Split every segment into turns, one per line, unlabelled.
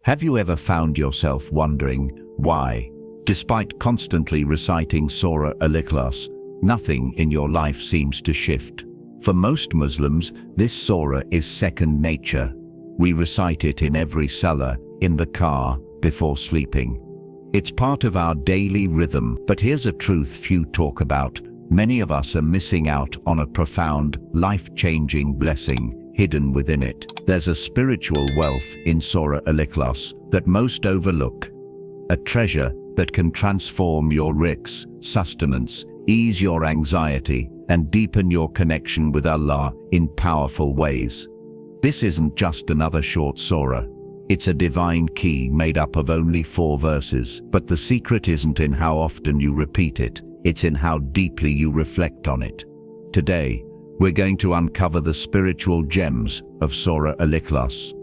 Have you ever found yourself wondering why, despite constantly reciting Surah Al-Ikhlas, nothing in your life seems to shift? For most Muslims, this surah is second nature. We recite it in every salah, in the car, before sleeping. It's part of our daily rhythm, but here's a truth few talk about. Many of us are missing out on a profound, life-changing blessing hidden within it. There's a spiritual wealth in Surah Al-Ikhlas that most overlook. A treasure that can transform your rizq, sustenance, ease your anxiety, and deepen your connection with Allah in powerful ways. This isn't just another short surah. It's a divine key made up of only 4 verses. But the secret isn't in how often you repeat it, it's in how deeply you reflect on it. Today, we're going to uncover the spiritual gems of Surah Al-Ikhlas.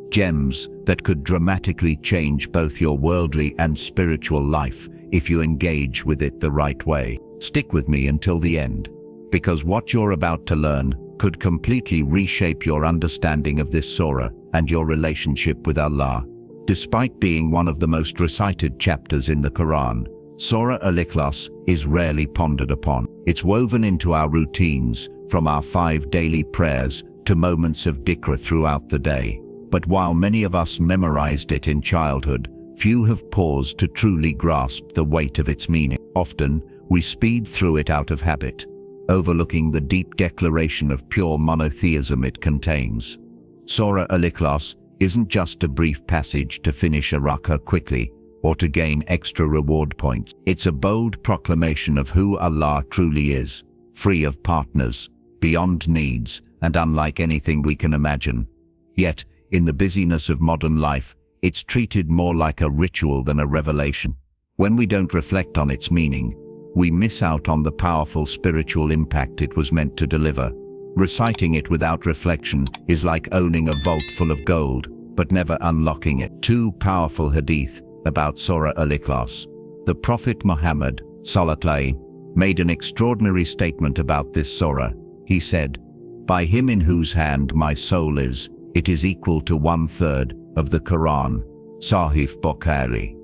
Gems that could dramatically change both your worldly and spiritual life if you engage with it the right way. Stick with me until the end, because what you're about to learn could completely reshape your understanding of this surah and your relationship with Allah. Despite being one of the most recited chapters in the Qur'an, Surah Al-Ikhlas is rarely pondered upon. It's woven into our routines, from our 5 daily prayers to moments of dhikr throughout the day. But while many of us memorized it in childhood, few have paused to truly grasp the weight of its meaning. Often, we speed through it out of habit, overlooking the deep declaration of pure monotheism it contains. Surah Al-Ikhlas isn't just a brief passage to finish a rak'ah quickly or to gain extra reward points. It's a bold proclamation of who Allah truly is, free of partners, beyond needs, and unlike anything we can imagine. Yet, in the busyness of modern life, it's treated more like a ritual than a revelation. When we don't reflect on its meaning, we miss out on the powerful spiritual impact it was meant to deliver. Reciting it without reflection is like owning a vault full of gold, but never unlocking it. 2 powerful hadith about Surah Al-Ikhlas. The Prophet Muhammad (sallallahu) made an extraordinary statement about this surah. He said, "By him in whose hand my soul is, it is equal to 1/3 of the Qur'an." Sahih Bukhari.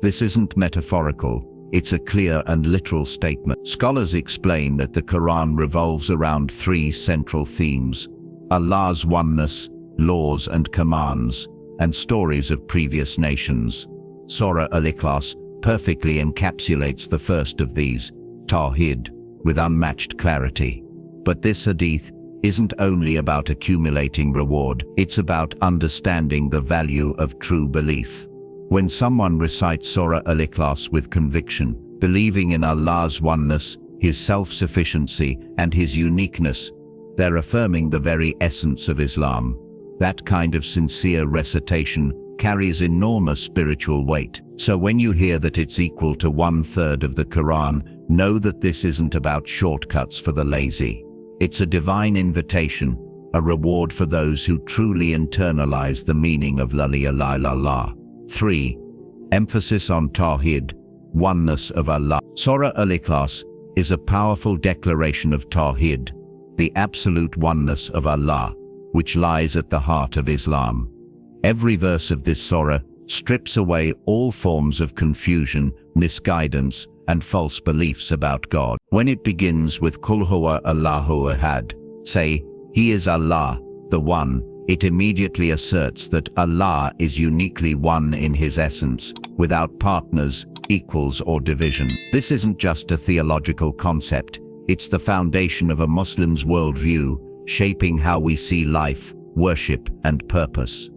This isn't metaphorical. It's a clear and literal statement. Scholars explain that the Qur'an revolves around 3 central themes: Allah's oneness, laws and commands, and stories of previous nations. Surah Al-Ikhlas perfectly encapsulates the first of these, Tawhid, with unmatched clarity. But this hadith isn't only about accumulating reward, it's about understanding the value of true belief. When someone recites Surah Al-Ikhlas with conviction, believing in Allah's oneness, His self-sufficiency, and His uniqueness, they're affirming the very essence of Islam. That kind of sincere recitation carries enormous spiritual weight. So when you hear that it's equal to 1/3 of the Quran, know that this isn't about shortcuts for the lazy. It's a divine invitation, a reward for those who truly internalize the meaning of La ilaha illallah. 3. Emphasis on Tawhid, oneness of Allah. Surah Al-Ikhlas is a powerful declaration of Tawhid, the absolute oneness of Allah, which lies at the heart of Islam. Every verse of this surah strips away all forms of confusion, misguidance, and false beliefs about God. When it begins with Qul huwa Allahu ahad, say, He is Allah, the One, it immediately asserts that Allah is uniquely one in His essence, without partners, equals, or division. This isn't just a theological concept, it's the foundation of a Muslim's worldview, shaping how we see life, worship, and purpose.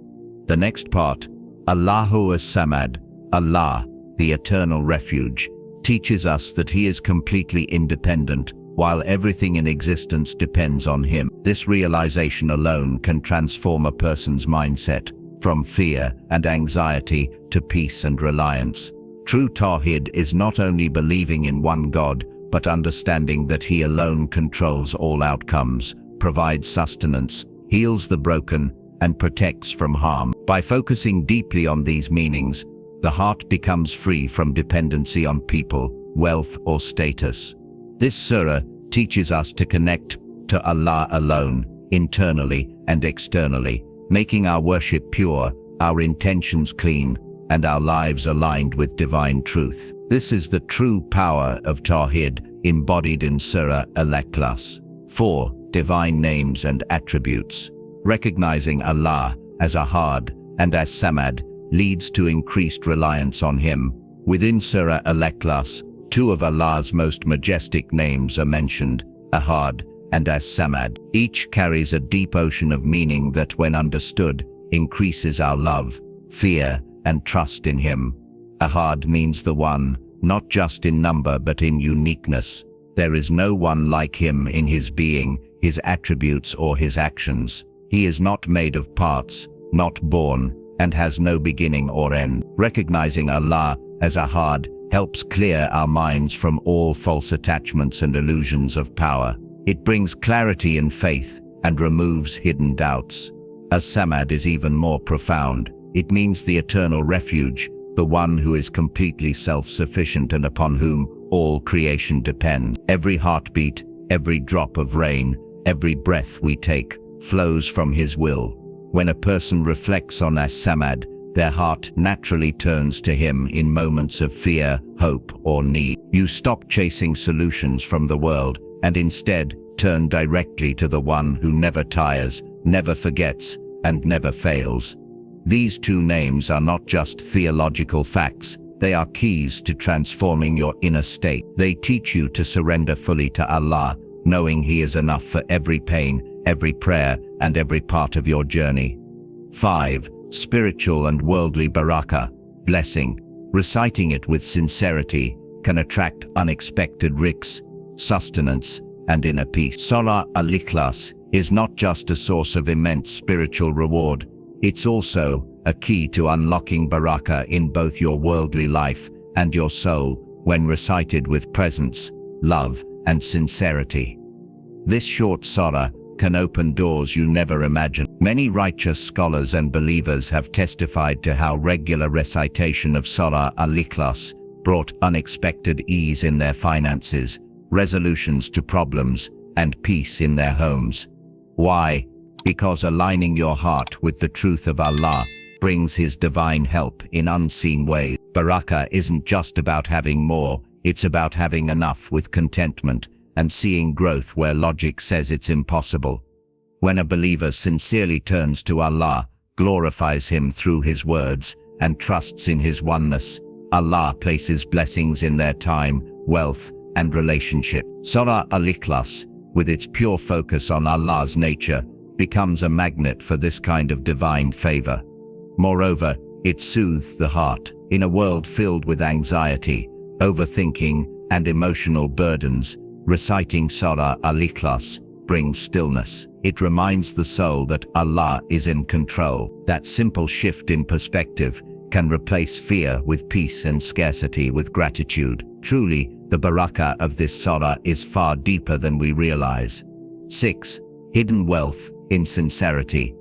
The next part, Allahu as-Samad, Allah, the eternal refuge, teaches us that He is completely independent, while everything in existence depends on Him. This realization alone can transform a person's mindset, from fear and anxiety to peace and reliance. True Tawhid is not only believing in one God, but understanding that He alone controls all outcomes, provides sustenance, heals the broken, and protects from harm. By focusing deeply on these meanings, the heart becomes free from dependency on people, wealth, or status. This surah teaches us to connect to Allah alone, internally and externally, making our worship pure, our intentions clean, and our lives aligned with divine truth. This is the true power of Tawhid embodied in Surah Al-Ikhlas. 4. Divine names and attributes. Recognizing Allah as Ahad and as Samad leads to increased reliance on Him. Within Surah Al-Ikhlas, two of Allah's most majestic names are mentioned, Ahad and as Samad. Each carries a deep ocean of meaning that, when understood, increases our love, fear, and trust in Him. Ahad means the one, not just in number but in uniqueness. There is no one like Him in His being, His attributes, or His actions. He is not made of parts, not born, and has no beginning or end. Recognizing Allah as Ahad helps clear our minds from all false attachments and illusions of power. It brings clarity and faith and removes hidden doubts. As Samad is even more profound. It means the eternal refuge, the one who is completely self-sufficient and upon whom all creation depends. Every heartbeat, every drop of rain, every breath we take flows from His will. When a person reflects on As-Samad, their heart naturally turns to Him in moments of fear, hope, or need. You stop chasing solutions from the world and instead turn directly to the one who never tires, never forgets, and never fails. These two names are not just theological facts, they are keys to transforming your inner state. They teach you to surrender fully to Allah, knowing He is enough for every pain, every prayer, and every part of your journey. 5. Spiritual and worldly barakah, blessing. Reciting it with sincerity can attract unexpected rizq, sustenance, and inner peace. Surah Al-Ikhlas is not just a source of immense spiritual reward, it's also a key to unlocking barakah in both your worldly life and your soul when recited with presence, love, and sincerity. This short surah can open doors you never imagined. Many righteous scholars and believers have testified to how regular recitation of Surah Al-Ikhlas brought unexpected ease in their finances, resolutions to problems, and peace in their homes. Why? Because aligning your heart with the truth of Allah brings His divine help in unseen ways. Barakah isn't just about having more, it's about having enough with contentment and seeing growth where logic says it's impossible. When a believer sincerely turns to Allah, glorifies Him through His words, and trusts in His oneness, Allah places blessings in their time, wealth, and relationship. Surah Al-Ikhlas, with its pure focus on Allah's nature, becomes a magnet for this kind of divine favor. Moreover, it soothes the heart. In a world filled with anxiety, overthinking, and emotional burdens, reciting Surah Al-Ikhlas brings stillness. It reminds the soul that Allah is in control. That simple shift in perspective can replace fear with peace and scarcity with gratitude. Truly, the barakah of this surah is far deeper than we realize. 6. Hidden wealth in sincerity.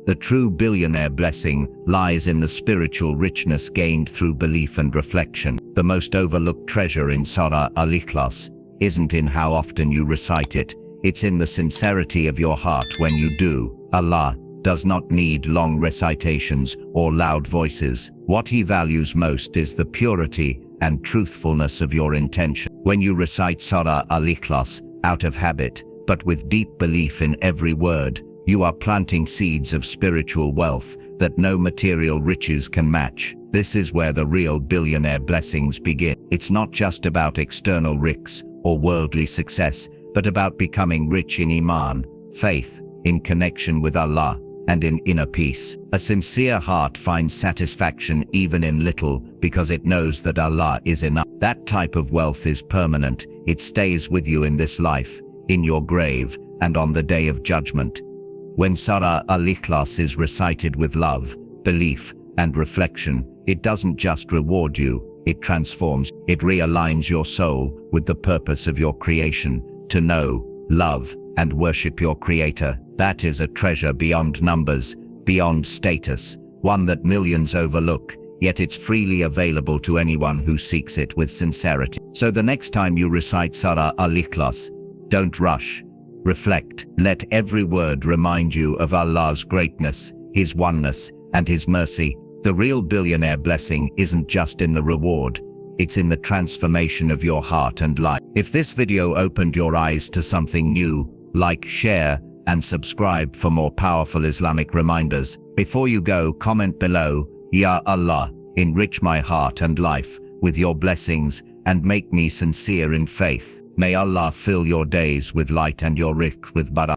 The true billionaire blessing lies in the spiritual richness gained through belief and reflection. The most overlooked treasure in Surah Al-Ikhlas isn't in how often you recite it, it's in the sincerity of your heart when you do. Allah does not need long recitations or loud voices. What He values most is the purity and truthfulness of your intention. When you recite Surah Al-Ikhlas out of habit, but with deep belief in every word, you are planting seeds of spiritual wealth that no material riches can match. This is where the real billionaire blessings begin. It's not just about external rizq or worldly success, but about becoming rich in iman, faith, in connection with Allah, and in inner peace. A sincere heart finds satisfaction even in little because it knows that Allah is enough. That type of wealth is permanent. It stays with you in this life, in your grave, and on the day of judgment. When Surah Al-Ikhlas is recited with love, belief, and reflection, it doesn't just reward you, it transforms. It realigns your soul with the purpose of your creation, to know, love, and worship your Creator. That is a treasure beyond numbers, beyond status, one that millions overlook, yet it's freely available to anyone who seeks it with sincerity. So the next time you recite Surah Al-Ikhlas, don't rush. Reflect. Let every word remind you of Allah's greatness, His oneness, and His mercy. The real billionaire blessing isn't just in the reward, it's in the transformation of your heart and life. If this video opened your eyes to something new, like, share, and subscribe for more powerful Islamic reminders. Before you go, comment below, Ya Allah, enrich my heart and life with your blessings and make me sincere in faith. May Allah fill your days with light and your rizq with barakah.